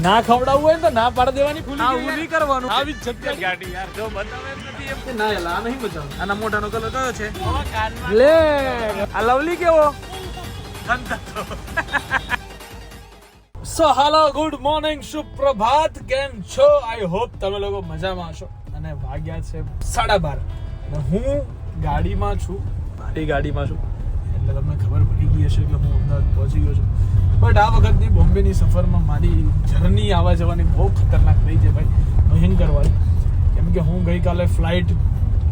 ના ખવડાવવું હોય ને તો ના પાડી દેવાની. આવું નહીં કરવાનું. આવી જ જગ્યા ગાડી યાર જો બતાવે એમ નથી એમ. ના એલા આ નહીં મજા. આના મોઢાનો કલર કયો છે? લે આ લવલી કેવો સો હાલો ગુડ મોર્નિંગ સુપ્રભાત. કેમ છો? આઈ હોપ તમે લોકો મજામાં હશો. અને વાગ્યા છે 12:30 અને હું ગાડીમાં છું. મારી ગાડીમાં છું એટલે તમને ખબર પડી ગઈ હશે કે હું અમદાવાદ પહોંચી ગયો છું. બટ આ વખતની બોમ્બેની સફરમાં મારી જર્ની આવવા જવાની બહુ ખતરનાક રહી છે ભાઈ, ભયંકરવાળી. કેમ કે હું ગઈકાલે ફ્લાઇટ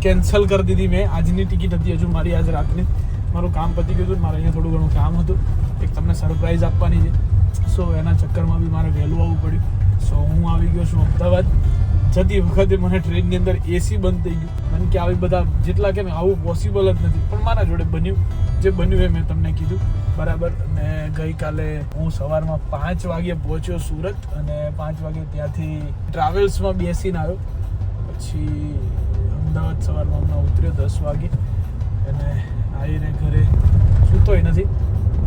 કેન્સલ કરી દીધી મેં. આજની ટિકિટ હતી હજુ મારી આજ રાતની. મારું કામ પતી ગયું હતું, મારે અહીંયા થોડું ઘણું કામ હતું, એક તમને સરપ્રાઈઝ આપવાની છે. સો એના ચક્કરમાં બી મારે વહેલું આવવું પડ્યું. સો હું આવી ગયો છું અમદાવાદ. જતી વખતે મને ટ્રેનની અંદર એસી બંધ થઈ ગયું. મને કે આવી બધા જેટલા કે આવું પોસિબલ જ નથી, પણ મારા જોડે બન્યું. જે બન્યું એ મેં તમને કીધું બરાબર. અને ગઈકાલે હું સવારમાં 5 વાગે પહોંચ્યો સુરત અને 5 વાગે ત્યાંથી ટ્રાવેલ્સમાં બેસીને આવ્યો. પછી અમદાવાદ સવારમાં હમણાં ઉતર્યો 10 વાગે અને આવીને ઘરે સૂતોય નથી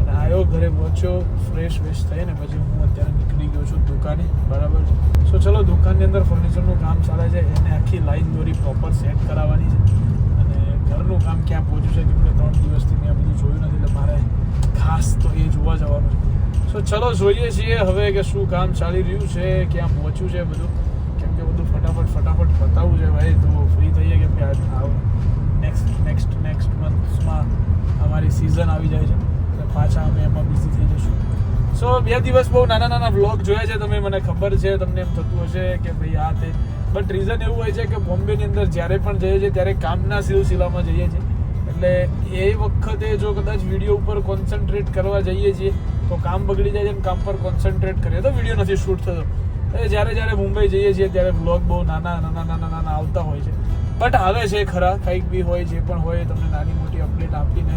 અને આવ્યો ઘરે પહોંચ્યો ફ્રેશ થઈને પછી હું અત્યારે નીકળી ગયો છું દુકાને બરાબર. સો ચલો દુકાનની અંદર ફર્નિચરનું કામ ચાલે છે, એને આખી લાઈન દોરી પ્રોપર સેટ કરાવવાની છે. અને ઘરનું કામ ક્યાં પહોંચ્યું છે કેમ કે 3 દિવસથી મેં બધું જોયું નથી એટલે મારે ખાસ તો એ જોવા જવાનું છે. સો ચલો જોઈએ છીએ હવે કે શું કામ ચાલી રહ્યું છે, ક્યાં પહોંચ્યું છે બધું. કેમ કે બધું ફટાફટ પતાવવું છે ભાઈ, તો ફ્રી થઈએ. કેમ કે નેક્સ્ટ મંથમાં અમારી સિઝન આવી જાય છે એટલે પાછા અમે એમાં બિઝી થઈ જશું. સો 2 દિવસ બહુ નાના વ્લોગ જોયા છે તમે, મને ખબર છે તમને એમ થતું હશે કે ભાઈ આ તે. બટ રીઝન એવું હોય છે કે બોમ્બેની અંદર જ્યારે પણ જઈએ છીએ ત્યારે કામના સિલસિલામાં જઈએ છીએ. એટલે એ વખતે જો કદાચ વિડીયો ઉપર કોન્સન્ટ્રેટ કરવા જઈએ છીએ તો કામ બગડી જાય છે અને કામ પર કોન્સન્ટ્રેટ કરીએ તો વિડીયો નથી શૂટ થતો. જ્યારે મુંબઈ જઈએ છીએ ત્યારે વ્લોગ બહુ નાના આવતા હોય છે. બટ આવે છે ખરા, કંઈક બી હોય જે પણ હોય તમને નાની મોટી અપડેટ આપીને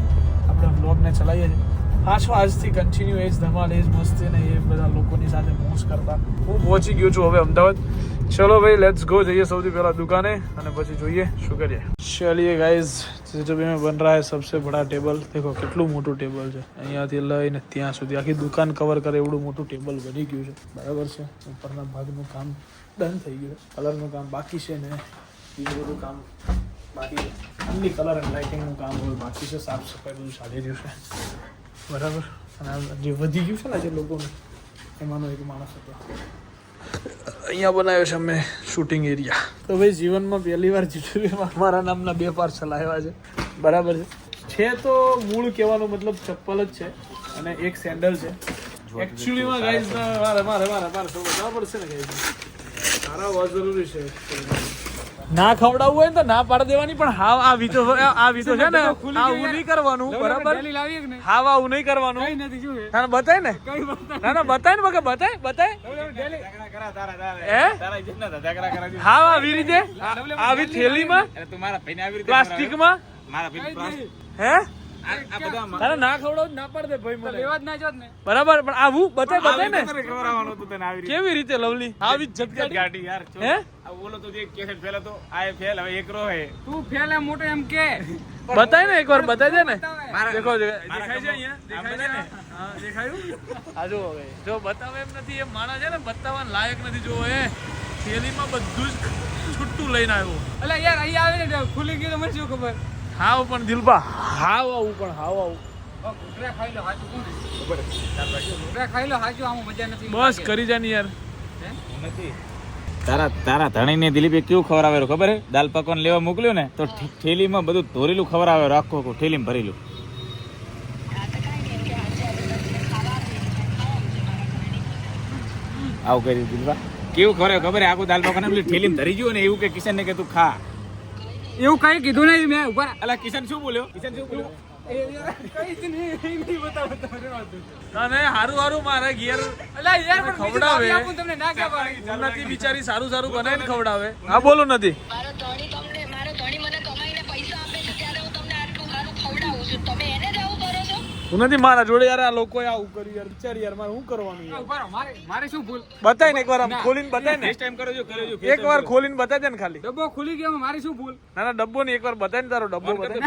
આપણે વ્લોગને ચલાવીએ છીએ. પાછો આજથી કન્ટિન્યુ એ જ ધમાલ, એ જ મસ્તી ને એ બધા લોકોની સાથે મોજ કરતા હું પહોંચી ગયો છું હવે અમદાવાદ. ચલો ભાઈ લેટ્સ ગો, જઈએ સૌથી પહેલાં દુકાને અને પછી જોઈએ શું કરીએ. ચलिए गाइस, जो भी में बन रहा है सबसे बड़ा टेबल. देखो કેટલું મોટું ટેબલ છે, અહીંયાથી લઈને ત્યાં સુધી આખી દુકાન કવર કરે એવડું મોટું ટેબલ બની ગયું છે બરાબર છે. ઉપરના ભાગનું કામ ડન થઈ ગયું, કલરનું કામ બાકી છે ને બીજું બધું કામ બાકી છે. ઓનલી કલર એન્ડ લાઇટિંગનું કામ હોય બાકી છે, સાફ સફાઈ બધું ચાલી રહ્યું છે બરાબર. અને જે વધી ગયું છે ને જે લોકોનું એમાંનો એક માણસ હતો. અહીંયા બનાવ્યો છે અમે શૂટિંગ એરિયા. તો ભાઈ જીવનમાં પહેલી વાર જીતુભાઈમાં મારા નામના 2 પાર્સલ આવ્યા છે બરાબર છે. તો મૂળ કહેવાનો મતલબ ચપ્પલ જ છે અને એક સેન્ડલ છે. એકચ્યુઅલીમાં ગાઈઝ મારે સૌ બતાવવા પડશે ને ગાઈઝ, સારા હોવા જરૂરી છે. ના ખવડાવવું હોય ને તો ના પાડી દેવાની, પણ હાવ આવી તો છે ને આવું નહીં કરવાનું બરાબર. હાવ આવું નહીં કરવાનું. તારે બતાય ને, ના બતાય ને બતાય હાવ આવી રીતે આવી થેલીમાં પ્લાસ્ટિકમાં હે તારે ના ખવડાવ ના પાડ દે ભાઈ, મને લેવા જ ના જોત ને બરાબર. પણ આવું બતાય ને કેવી રીતે લવલી આવી જ ગાડી યાર હે બોલો તો દેખ કેસેટ ફેલ હતો આ ફેલ હવે એક રો હે તું ફેલ હે મોટો એમ કે બતાય ને એકવાર બતાય દે ને. દેખો દેખાય છે અહીંયા, દેખાય છે ને? હા દેખાયું. આ જો હવે જો બતાવે એમ નથી એ માણસ છે ને, બતાવવા લાયક નથી. જો એ થેલીમાં બધું જ છૂટું લઈને આવ્યો. એટલે યાર અહીંયા આવે ને ખુલી ગયું તો મને શું ખબર. હાવ પણ દિલબા હાવ આવું બસ કરી જાય ને યાર. તારા ધણીને દિલીપે કેવું ખવડાવેલું ખબર હે? દાલ પકવાન લેવા મોકલ્યું ને તો થેલીમાં બધું ધોરેલું ખવડાવે, આખું થેલીમાં ભરેલું. આવું કરી દિલબા કેવું ખવડાવે ખબર હે? આખું દાલ પકવાન થેલીમાં ધરી ગયું ને એવું કે કિશન ને કે તું ખા. એવું કઈ કીધું નહીં મેં ઉપર. અલા કિશન શું બોલ્યો? અને હારું મારે ઘેર ખવડાવે નથી બિચારી, સારું બનાવીને ખવડાવે. હા બોલો નથી હું નથી મારા જોડે યાર આ લોકોએ આવું કર્યું યાર બિચારી યાર મારે શું કરવાનું યાર ઉભા રહો, મારે શું ભૂલ? બતાય ને એકવાર આમ ના. ખોલીને બતાય ને નેક્સ્ટ ટાઈમ કરો જો કરો જો એકવાર ખોલીને બતાય દે ને ખાલી ડબ્બો ખુલી ગયો, મારી શું ભૂલ? ના ના ડબ્બો નહીં એકવાર બતાય ને તારો ડબ્બો બતાય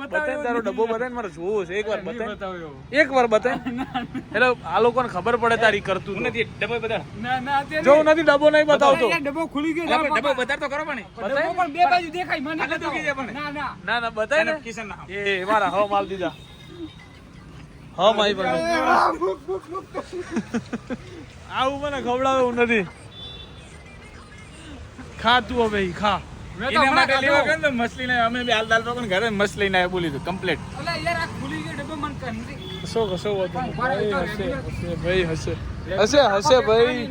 બતાય ને તારો ડબ્બો બતાય ને મારે જોવો છે એકવાર બતાય એકવાર બતાય એટલે આ લોકોને ખબર પડે તારી કરતું તો. નથી ડબ્બો બતાડ ના અત્યારે જો હું નથી ડબ્બો નહીં બતાવતો યાર, ડબ્બો ખુલી ગયો જાઓ, ડબ્બો બાપા. બતાડ તો કરો પણ ડબ્બો પણ બે બાજુ દેખાય મને આટલે તો બતાવો. કીધે પણ. ના ના ના બતાય ને કિશન ના એ મારા હવ માલ દીધા હવ માઈ પણ આવું મને ખવડાવે એવું નથી ખા તું હવે ઈ ખા મેં તો એના હમણાં માટે લેવા ખાધો. ગયો ને મછલી ને અમે બે હાલ દાલ પકડ ઘરે મછલી લઈને આવ્યા બોલી તું કમ્પ્લીટ અલા યાર, આ ખુલી ગયો ડબ્બો મને કહી નથી. કશો કશો વાંધો નહીં. ઉભા રહો, તો હશે regular. હશે ભાઈ હશે હશે ભાઈ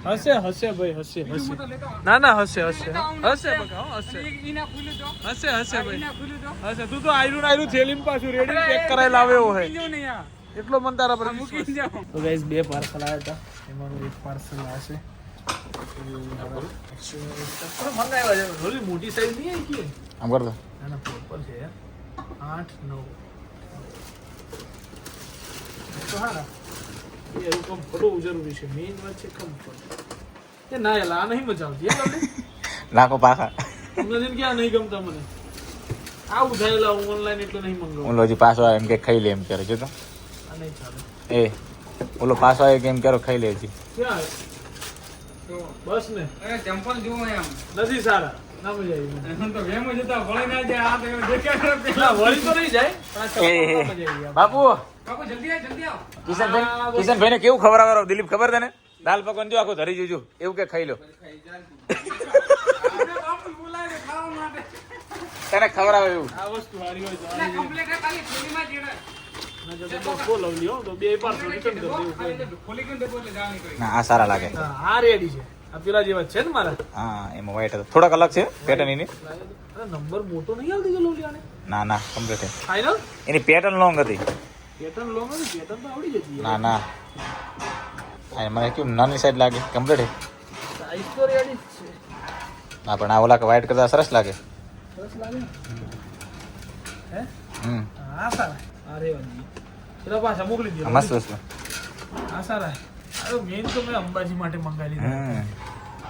હશે ભાઈ હશે હશે ના ના હશે હશે હશે બકા હો, હશે હશે ભાઈ હશે તું તો આયરું આયરું થેલીમાં પાછું રેડી પેક કરાય લાવે એવો હે એટલો મન તારા પર વિશ્વાસ છે. તો ગાઈસ બે પાર્સલ આવ્યા હતા એમાંનું એક પાર્સલ આવશે મંગાવ્યા છે થોડી મોટી સાઈઝ નહીં આવી કે આમ કર દો ના ના પ્રોપર છે યાર 8 9 તો હારા એ એવું કમ્ફર્ટ હોવું જરૂરી છે મેઇન વાત છે કમ્ફર્ટ એ ના યાર આ નહીં મજા આવતી યાર તમને લાખો પાછા તમને જેમ કે આ નહીં ગમતા મને આવું થયેલા હું ઓનલાઈન એટલે નહીં મંગાવું ઓલો હજી પાછો આવે એમ કે ખાઈ લે એમ કરે જો તો આ નહીં ચાલે એ ઓલો પાછો આવે કે એમ કરો ખાઈ લે હજી ક્યાં બસ ને અરે ચંપલ જુઓ એમ. નથી સારા ના મજા આવી મને. એમ તો વેમ જ હતા, વળી ના જાય. આ તો એમ દેખ્યા કરે પેલા. ના વળી તો નહીં જાય પણ આ ચપ્પલ મજા આવી ગયા. બાપુ બાપુ જલ્દી આવ, જલ્દી આવ. કિશનભાઈ ને કેવું ખવડાવે દિલીપ ખબર તને દાલ પકવાન જો આખું ધરી જોજો એવું કે ખાઈ લો અરે બાપુ બોલાવે છે ખાવા માટે. તને ખવડાવે એવું આ વસ્તુ સારી હોય તો એટલે complete આ ખાલી થેલીમાં જ એના. ના જો તો બહુ લવલી હો તો બે પાર્સલ રિટર્ન કરી દેવું ખાલી ડબ્બો ખોલી ગયો ડબ્બો એટલે જવાની કરી. ના આ સારા લાગે હા આ રેડી છે આ પેલા જેવા છે ને મારા હા એમાં વ્હાઈટ હતો થોડાક અલગ છે પેટર્ન એની અરે નંબર મોટો નહીં આવતી કે લવલી આને ના ના કમ્પ્લીટ ફાઇનલ એની પેટર્ન લોંગ હતી પેટર્ન લોંગ હતી પેટર્ન તો આવડી જતી ના ના આ મને કેવું નાની સાઈડ લાગે કમ્પ્લીટ સાઈઝ તો રેડી જ છે ના પણ આ ઓલા વ્હાઈટ કરતા સરસ લાગે સરસ લાગે ને? હે હમ હા સારા અરે વાંધી પેલા પાછા મોકલી દે મસ્ત વસ્તુ હા સારા અરે મેઇન તો મેં અંબાજી માટે મંગાવી લીધા હમ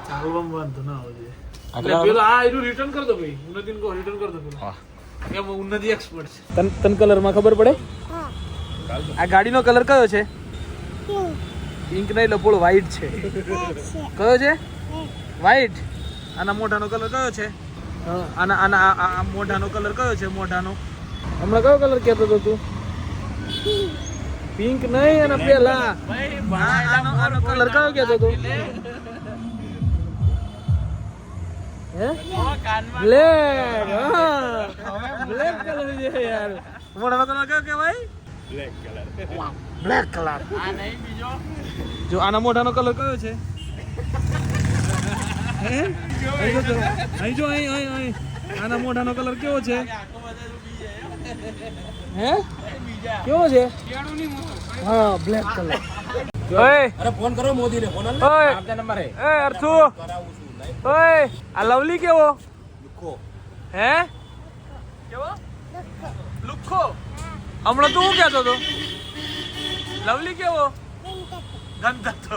ચાલવામાં વાંધો ના આવે છે આટલા એટલે પેલા આ એનું રિટર્ન કર દો ભાઈ ઉન્નતિને કહો રિટર્ન કર દો પેલા વાહ એમ ઉન્નતિ એક્સપર્ટ છે તન કલરમાં ખબર પડે આ ગાડીનો કલર કયો છે પિંક નહીં લપોળ વ્હાઈટ છે કયો છે વ્હાઈટ આના મોઢાનો કલર કયો છે આના આના આ મોઢાનો કલર કયો છે મોઢાનો હમણાં કયો કલર કહેતો હતો તું પિંક નહીં અને પેલા આનો કલર કયો કહેતો હતો હે બ્લેક બ્લેક કલર છે યાર મોઢાનો કલર કયો કહેવાય બ્લેક કલર આ નહીં બીજો જો આના મોઢાનો કલર કયો છે હે અહીં જો અહીં આના મોઢાનો કલર કેવો છે હે કેવો છે હા બ્લેક કલર ઓય અરે ફોન કરો મોદીને ફોન ઓય આપના નંબર હે એ અર્થુ ઓય આ લવલી કેવો હે કેવો લુખો હમણાં તું શું કહેતો હતો લવલી કેવો ગંધાતો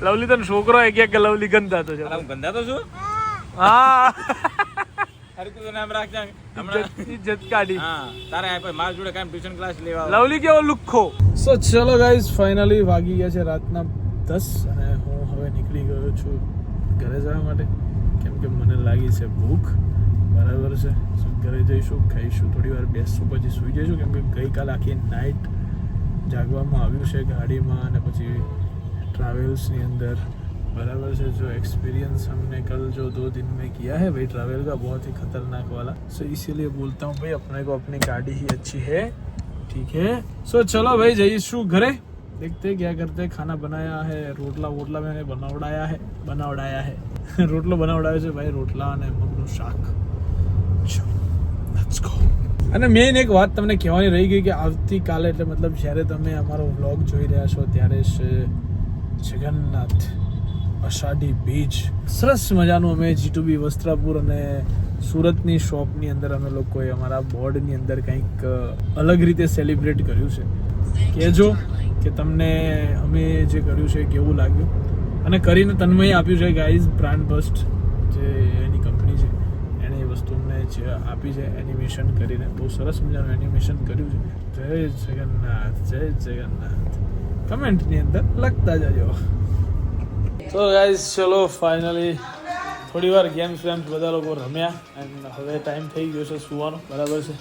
લવલી તને છોકરો એ કે લવલી ગંધાતો છે હું ગંદા તો છું હા અરે તું નામ રાખજા હમણાં ઇજ્જત કાઢી હા તારે આ માર જોડે કામ ટ્યુશન ક્લાસ લેવા લવલી કેવો લુખ્ખો સો ચલો ગાઈઝ ફાઇનલી વાગી ગયા છે રાતના 10 અને હું હવે નીકળી ગયો છું ઘરે જવા માટે કેમ કે મને લાગી છે ભૂખ બરાબર છે સો ઘરે જઈશું ખાઈશું થોડી વાર બેસશું પછી સૂઈ જઈશું કેમ કે ગઈકાલ આખી નાઇટ જાગવામાં આવ્યું છે ગાડીમાં અને પછી ट्रैवल्स ની અંદર बराबर से जो एक्सपीरियंस हमने कल जो 2 दिन में किया है भाई ट्रैवल का बहुत ही खतरनाक वाला सो इसीलिए बोलता हूँ भाई अपने को अपनी गाड़ी ही अच्छी है ठीक है सो चलो भाई जईशु घरे देखते क्या करते खाना बनाया है रोटला वोटला मैंने बनावड़ाया है रोटलो બનાવડાયો છે ભાઈ રોટલા અને મગનું શાક લેટ્સ ગો અને મેઇન એક વાત તમને કહેવાની રહી ગઈ કે આવતીકાલે એટલે મતલબ જ્યારે તમે અમારો વ્લોગ જોઈ રહ્યા છો ત્યારે જગન્નાથ અષાઢી બીજ સરસ મજાનું અમે G2B વસ્ત્રાપુર અને સુરતની શોપની અંદર અમે લોકોએ અમારા બોર્ડની અંદર કંઈક અલગ રીતે સેલિબ્રેટ કર્યું છે. કહેજો કે તમને અમે જે કર્યું છે કેવું લાગ્યું. અને કરીને તન્મય આપ્યું છે ગાઈઝ, બ્રાન્ડ બસ્ટ જે એની કંપની છે એણે એ વસ્તુ અમને જે આપી છે એનિમેશન કરીને. બહુ સરસ મજાનું એનિમેશન કર્યું છે. જય જગન્નાથ, જય જગન્નાથ. કમેન્ટની અંદર લખતા જજો. તો ગાઈઝ ચલો ફાઇનલી થોડી વાર ગેમ્સ બધા લોકો રમ્યા એન્ડ હવે ટાઈમ થઈ ગયો છે સુવાનો, બરાબર છે.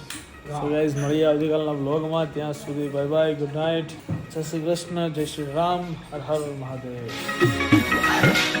સો ગાઈઝ મળીએ આવતીકાલના બ્લોગમાં. ત્યાં સુધી બાય બાય, ગુડ નાઇટ, જય શ્રી કૃષ્ણ, જય શ્રી રામ, હર હર મહાદેવ.